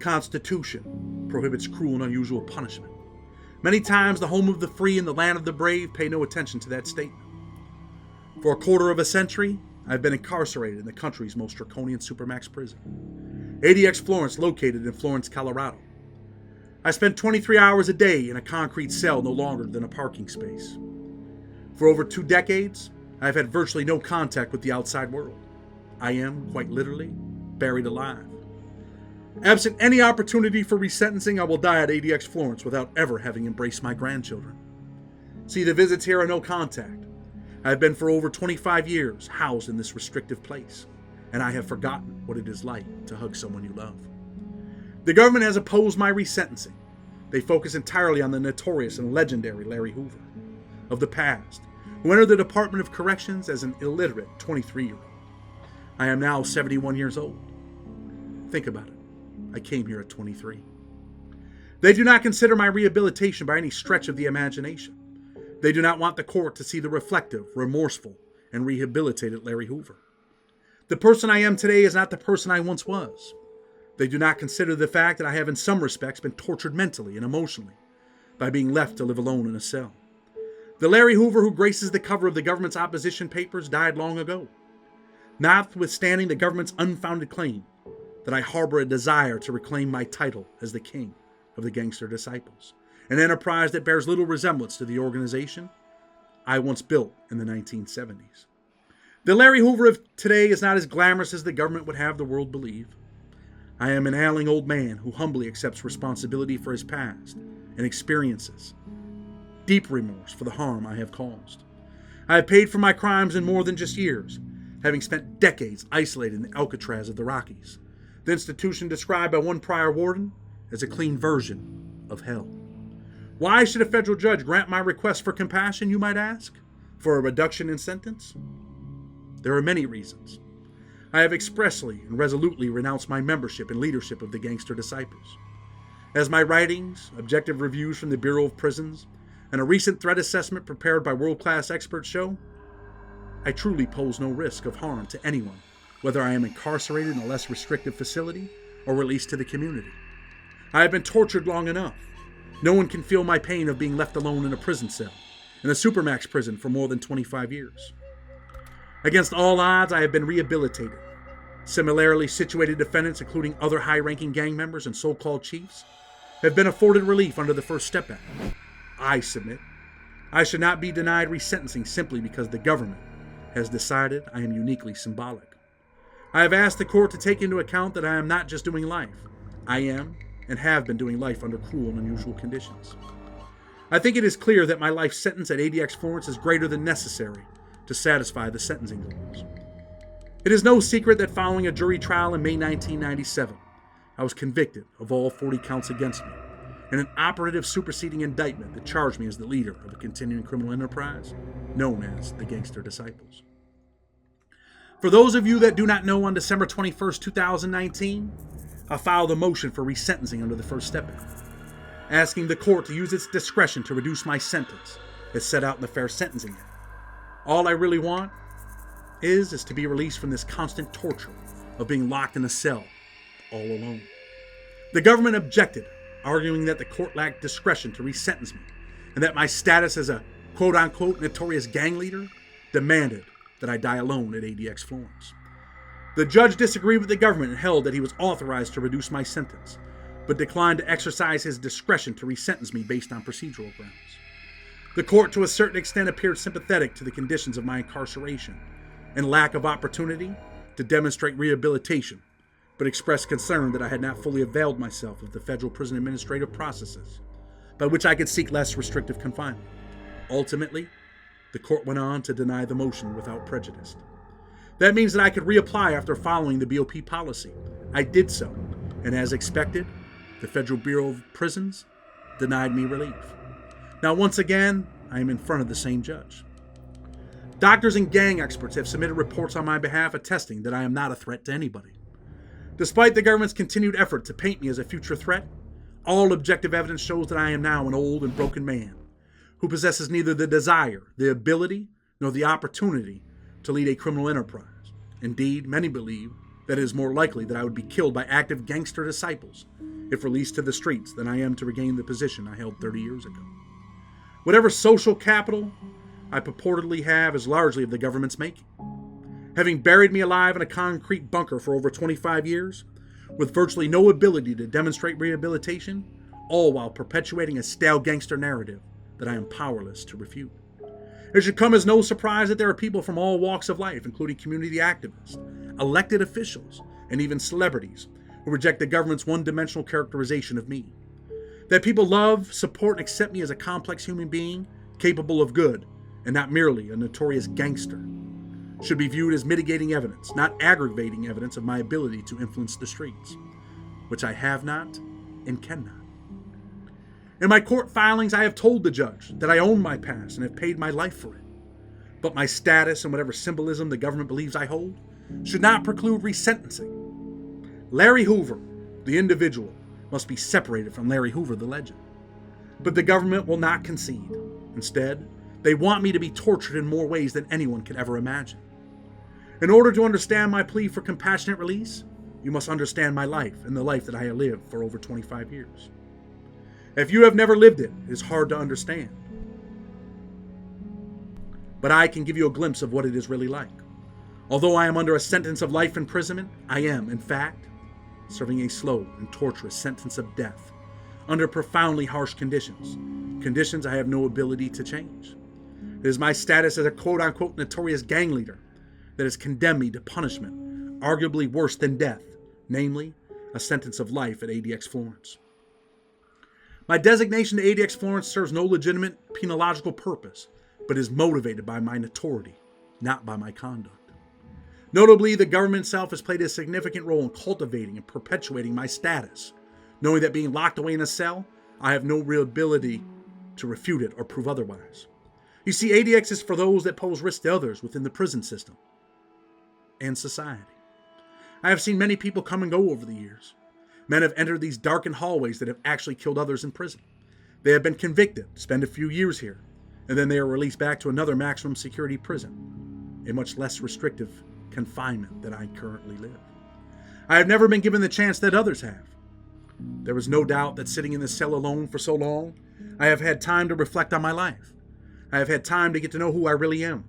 Constitution prohibits cruel and unusual punishment. Many times the home of the free and the land of the brave pay no attention to that statement. For a quarter of a century, I've been incarcerated in the country's most draconian supermax prison, ADX Florence, located in Florence, Colorado. I spent 23 hours a day in a concrete cell no longer than a parking space. For over 2 decades, I've had virtually no contact with the outside world. I am, quite literally, buried alive. Absent any opportunity for resentencing, I will die at ADX Florence without ever having embraced my grandchildren. See, the visits here are no contact. I have been for over 25 years housed in this restrictive place, and I have forgotten what it is like to hug someone you love. The government has opposed my resentencing. They focus entirely on the notorious and legendary Larry Hoover of the past, who entered the Department of Corrections as an illiterate 23-year-old. I am now 71 years old. Think about it. I came here at 23. They do not consider my rehabilitation by any stretch of the imagination. They do not want the court to see the reflective, remorseful, and rehabilitated Larry Hoover. The person I am today is not the person I once was. They do not consider the fact that I have in some respects been tortured mentally and emotionally by being left to live alone in a cell. The Larry Hoover who graces the cover of the government's opposition papers died long ago. Notwithstanding the government's unfounded claim that I harbor a desire to reclaim my title as the king of the gangster disciples, an enterprise that bears little resemblance to the organization I once built in the 1970s. The Larry Hoover of today is not as glamorous as the government would have the world believe. I am an ailing old man who humbly accepts responsibility for his past and experiences deep remorse for the harm I have caused. I have paid for my crimes in more than just years, having spent decades isolated in the Alcatraz of the Rockies, the institution described by one prior warden as a clean version of hell. Why should a federal judge grant my request for compassion, you might ask? For a reduction in sentence? There are many reasons. I have expressly and resolutely renounced my membership and leadership of the Gangster Disciples. As my writings, objective reviews from the Bureau of Prisons, and a recent threat assessment prepared by world-class experts show, I truly pose no risk of harm to anyone, whether I am incarcerated in a less restrictive facility or released to the community. I have been tortured long enough. No one can feel my pain of being left alone in a prison cell, in a supermax prison for more than 25 years. Against all odds, I have been rehabilitated. Similarly situated defendants, including other high-ranking gang members and so-called chiefs, have been afforded relief under the First Step Act. I submit, I should not be denied resentencing simply because the government has decided I am uniquely symbolic. I have asked the court to take into account that I am not just doing life. I am and have been doing life under cruel and unusual conditions. I think it is clear that my life sentence at ADX Florence is greater than necessary to satisfy the sentencing goals. It is no secret that following a jury trial in May 1997, I was convicted of all 40 counts against me in an operative superseding indictment that charged me as the leader of a continuing criminal enterprise known as the Gangster Disciples. For those of you that do not know, on December 21st, 2019, I filed a motion for resentencing under the First Step Act, asking the court to use its discretion to reduce my sentence as set out in the Fair Sentencing Act. All I really want is to be released from this constant torture of being locked in a cell all alone. The government objected, arguing that the court lacked discretion to resentence me and that my status as a quote-unquote notorious gang leader demanded that I die alone at ADX Florence. The judge disagreed with the government and held that he was authorized to reduce my sentence, but declined to exercise his discretion to resentence me based on procedural grounds. The court, to a certain extent, appeared sympathetic to the conditions of my incarceration and lack of opportunity to demonstrate rehabilitation, but expressed concern that I had not fully availed myself of the federal prison administrative processes by which I could seek less restrictive confinement. Ultimately, the court went on to deny the motion without prejudice. That means that I could reapply after following the BOP policy. I did so, and as expected, the Federal Bureau of Prisons denied me relief. Now, once again, I am in front of the same judge. Doctors and gang experts have submitted reports on my behalf attesting that I am not a threat to anybody. Despite the government's continued effort to paint me as a future threat, all objective evidence shows that I am now an old and broken man who possesses neither the desire, the ability, nor the opportunity to lead a criminal enterprise. Indeed, many believe that it is more likely that I would be killed by active gangster disciples if released to the streets, than I am to regain the position I held 30 years ago. Whatever social capital I purportedly have is largely of the government's making. Having buried me alive in a concrete bunker for over 25 years, with virtually no ability to demonstrate rehabilitation, all while perpetuating a stale gangster narrative that I am powerless to refute. It should come as no surprise that there are people from all walks of life, including community activists, elected officials, and even celebrities, who reject the government's one-dimensional characterization of me. That people love, support, and accept me as a complex human being, capable of good, and not merely a notorious gangster, should be viewed as mitigating evidence, not aggravating evidence of my ability to influence the streets, which I have not and cannot. In my court filings, I have told the judge that I own my past and have paid my life for it. But my status and whatever symbolism the government believes I hold should not preclude resentencing. Larry Hoover, the individual, must be separated from Larry Hoover, the legend. But the government will not concede. Instead, they want me to be tortured in more ways than anyone could ever imagine. In order to understand my plea for compassionate release, you must understand my life and the life that I have lived for over 25 years. If you have never lived it, it is hard to understand. But I can give you a glimpse of what it is really like. Although I am under a sentence of life imprisonment, I am, in fact, serving a slow and torturous sentence of death under profoundly harsh conditions I have no ability to change. It is my status as a quote-unquote notorious gang leader that has condemned me to punishment, arguably worse than death, namely, a sentence of life at ADX Florence. My designation to ADX Florence serves no legitimate penological purpose, but is motivated by my notoriety, not by my conduct. Notably, the government itself has played a significant role in cultivating and perpetuating my status, knowing that being locked away in a cell, I have no real ability to refute it or prove otherwise. You see, ADX is for those that pose risk to others within the prison system and society. I have seen many people come and go over the years. Men have entered these darkened hallways that have actually killed others in prison. They have been convicted, spend a few years here, and then they are released back to another maximum security prison, a much less restrictive confinement than I currently live. I have never been given the chance that others have. There is no doubt that sitting in this cell alone for so long, I have had time to reflect on my life. I have had time to get to know who I really am.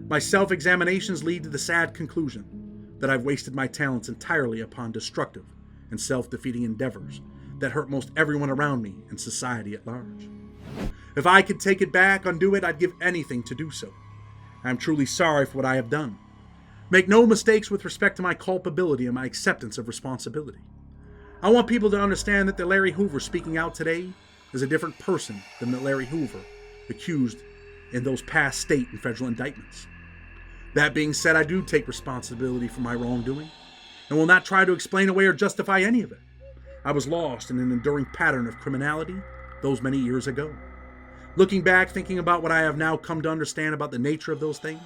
My self-examinations lead to the sad conclusion that I've wasted my talents entirely upon destructive and self-defeating endeavors that hurt most everyone around me and society at large. If I could take it back, undo it, I'd give anything to do so. I'm truly sorry for what I have done. Make no mistakes with respect to my culpability and my acceptance of responsibility. I want people to understand that the Larry Hoover speaking out today is a different person than the Larry Hoover accused in those past state and federal indictments. That being said, I do take responsibility for my wrongdoing and will not try to explain away or justify any of it. I was lost in an enduring pattern of criminality those many years ago. Looking back, thinking about what I have now come to understand about the nature of those things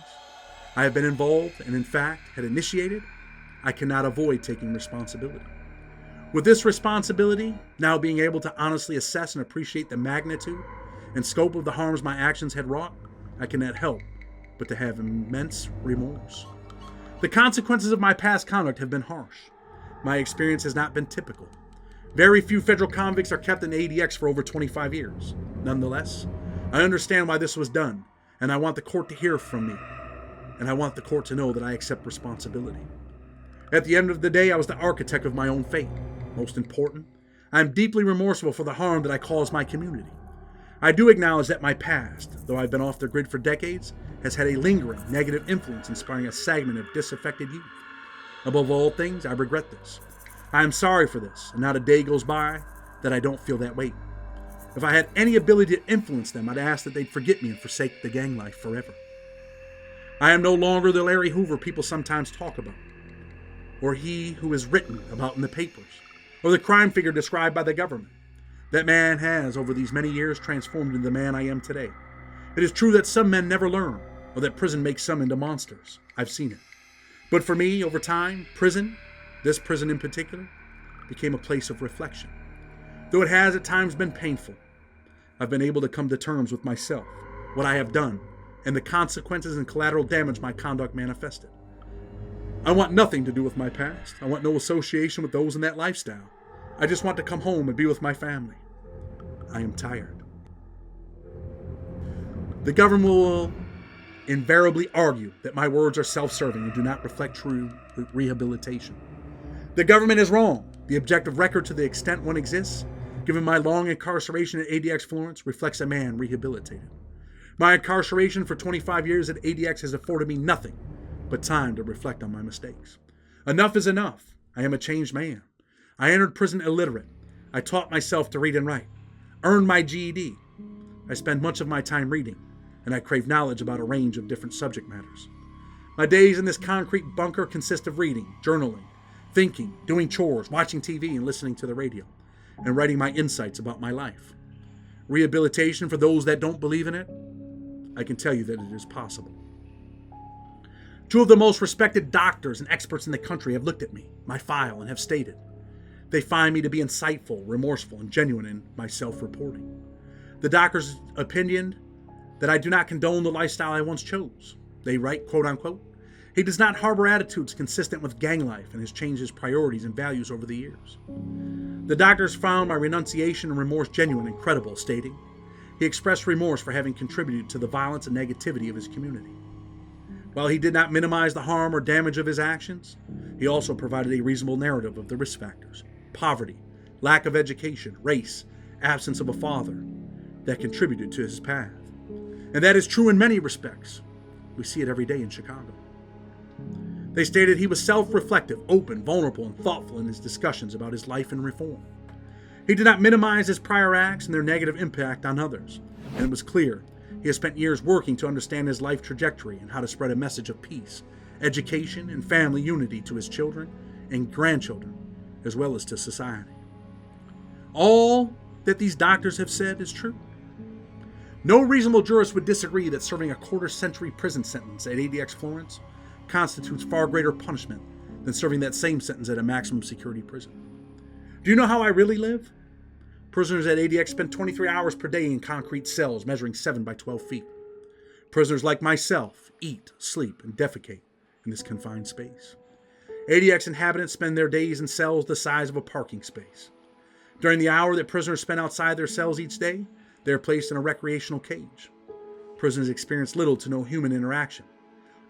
I have been involved and in fact had initiated, I cannot avoid taking responsibility. With this responsibility, now being able to honestly assess and appreciate the magnitude and scope of the harms my actions had wrought, I cannot help but to have immense remorse. The consequences of my past conduct have been harsh. My experience has not been typical. Very few federal convicts are kept in ADX for over 25 years. Nonetheless, I understand why this was done, and I want the court to hear from me, and I want the court to know that I accept responsibility. At the end of the day, I was the architect of my own fate. Most important, I am deeply remorseful for the harm that I caused my community. I do acknowledge that my past, though I've been off the grid for decades, has had a lingering negative influence inspiring a segment of disaffected youth. Above all things, I regret this. I am sorry for this, and not a day goes by that I don't feel that weight. If I had any ability to influence them, I'd ask that they'd forget me and forsake the gang life forever. I am no longer the Larry Hoover people sometimes talk about, or he who is written about in the papers, or the crime figure described by the government. That man has, over these many years, transformed into the man I am today. It is true that some men never learn, or that prison makes some into monsters. I've seen it. But for me, over time, this prison in particular, became a place of reflection. Though it has at times been painful, I've been able to come to terms with myself, what I have done, and the consequences and collateral damage my conduct manifested. I want nothing to do with my past. I want no association with those in that lifestyle. I just want to come home and be with my family. I am tired. The government will invariably argue that my words are self-serving and do not reflect true rehabilitation. The government is wrong. The objective record, to the extent one exists, given my long incarceration at ADX Florence, reflects a man rehabilitated. My incarceration for 25 years at ADX has afforded me nothing but time to reflect on my mistakes. Enough is enough. I am a changed man. I entered prison illiterate. I taught myself to read and write, earned my GED. I spend much of my time reading, and I crave knowledge about a range of different subject matters. My days in this concrete bunker consist of reading, journaling, thinking, doing chores, watching TV, and listening to the radio, and writing my insights about my life. Rehabilitation, for those that don't believe in it, I can tell you that it is possible. Two of the most respected doctors and experts in the country have looked at me, my file, and have stated they find me to be insightful, remorseful, and genuine in my self-reporting. The doctor's opinion that I do not condone the lifestyle I once chose. They write, quote unquote, he does not harbor attitudes consistent with gang life and has changed his priorities and values over the years. The doctors found my renunciation and remorse genuine and credible, stating he expressed remorse for having contributed to the violence and negativity of his community. While he did not minimize the harm or damage of his actions, he also provided a reasonable narrative of the risk factors, poverty, lack of education, race, absence of a father, that contributed to his path. And that is true in many respects. We see it every day in Chicago. They stated he was self-reflective, open, vulnerable, and thoughtful in his discussions about his life and reform. He did not minimize his prior acts and their negative impact on others, and it was clear he has spent years working to understand his life trajectory and how to spread a message of peace, education, and family unity to his children and grandchildren, as well as to society. All that these doctors have said is true. No reasonable jurist would disagree that serving a quarter-century prison sentence at ADX Florence constitutes far greater punishment than serving that same sentence at a maximum security prison. Do you know how I really live? Prisoners at ADX spend 23 hours per day in concrete cells measuring 7 by 12 feet. Prisoners like myself eat, sleep, and defecate in this confined space. ADX inhabitants spend their days in cells the size of a parking space. During the hour that prisoners spend outside their cells each day, they are placed in a recreational cage. Prisoners experience little to no human interaction,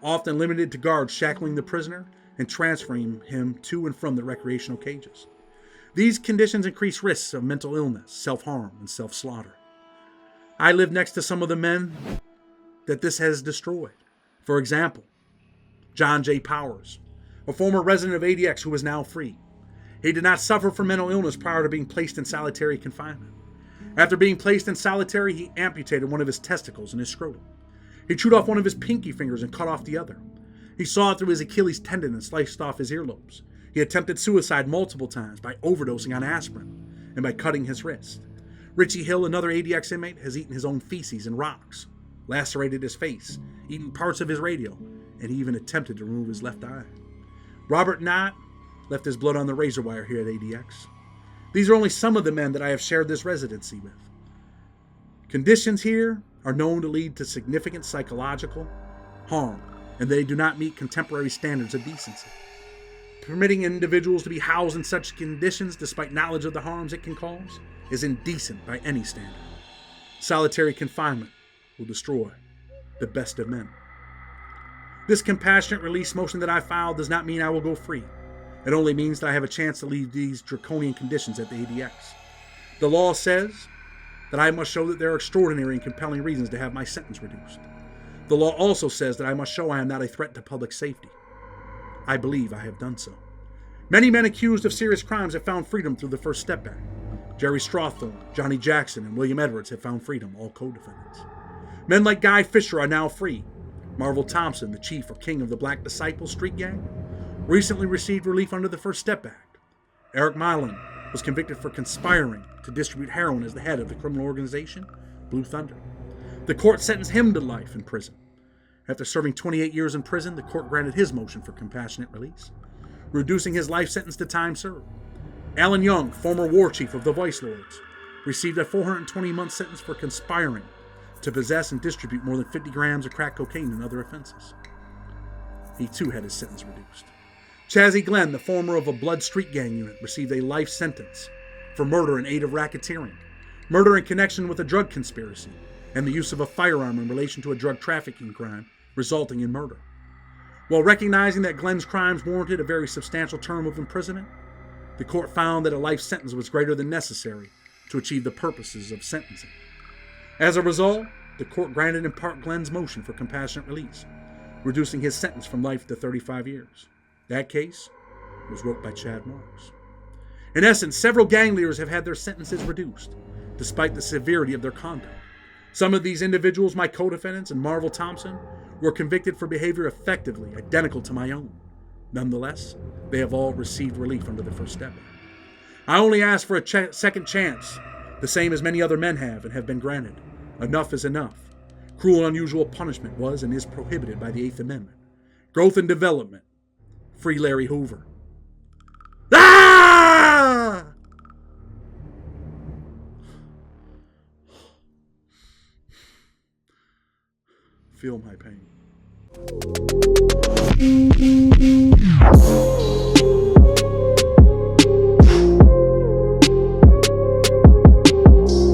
often limited to guards shackling the prisoner and transferring him to and from the recreational cages. These conditions increase risks of mental illness, self-harm, and self-slaughter. I live next to some of the men that this has destroyed. For example, John J. Powers, a former resident of ADX who is now free. He did not suffer from mental illness prior to being placed in solitary confinement. After being placed in solitary, he amputated one of his testicles and his scrotum. He chewed off one of his pinky fingers and cut off the other. He sawed through his Achilles tendon and sliced off his earlobes. He attempted suicide multiple times by overdosing on aspirin and by cutting his wrist. Richie Hill, another ADX inmate, has eaten his own feces and rocks, lacerated his face, eaten parts of his radio, and he even attempted to remove his left eye. Robert Knott left his blood on the razor wire here at ADX. These are only some of the men that I have shared this residency with. Conditions here are known to lead to significant psychological harm, and they do not meet contemporary standards of decency. Permitting individuals to be housed in such conditions despite knowledge of the harms it can cause is indecent by any standard. Solitary confinement will destroy the best of men. This compassionate release motion that I filed does not mean I will go free. It only means that I have a chance to leave these draconian conditions at the ADX. The law says that I must show that there are extraordinary and compelling reasons to have my sentence reduced. The law also says that I must show I am not a threat to public safety. I believe I have done so. Many men accused of serious crimes have found freedom through the First Step Act. Jerry Strawthorne, Johnny Jackson, and William Edwards have found freedom, all co-defendants. Men like Guy Fisher are now free. Marvel Thompson, the chief or king of the Black Disciples street gang, recently received relief under the First Step Act. Eric Milan was convicted for conspiring to distribute heroin as the head of the criminal organization, Blue Thunder. The court sentenced him to life in prison. After serving 28 years in prison, the court granted his motion for compassionate release, reducing his life sentence to time served. Alan Young, former war chief of the Vice Lords, received a 420-month sentence for conspiring to possess and distribute more than 50 grams of crack cocaine and other offenses. He too had his sentence reduced. Chazzy Glenn, the former of a Blood Street gang unit, received a life sentence for murder in aid of racketeering, murder in connection with a drug conspiracy, and the use of a firearm in relation to a drug trafficking crime resulting in murder. While recognizing that Glenn's crimes warranted a very substantial term of imprisonment, the court found that a life sentence was greater than necessary to achieve the purposes of sentencing. As a result, the court granted in part Glenn's motion for compassionate release, reducing his sentence from life to 35 years. That case was wrote by Chad Morris. In essence, several gang leaders have had their sentences reduced, despite the severity of their conduct. Some of these individuals, my co-defendants and Marvel Thompson, were convicted for behavior effectively identical to my own. Nonetheless, they have all received relief under the First Step Act. I only ask for a second chance, the same as many other men have and have been granted. Enough is enough. Cruel and unusual punishment was and is prohibited by the 8th Amendment. Growth and development. Free Larry Hoover. Ah! Feel my pain.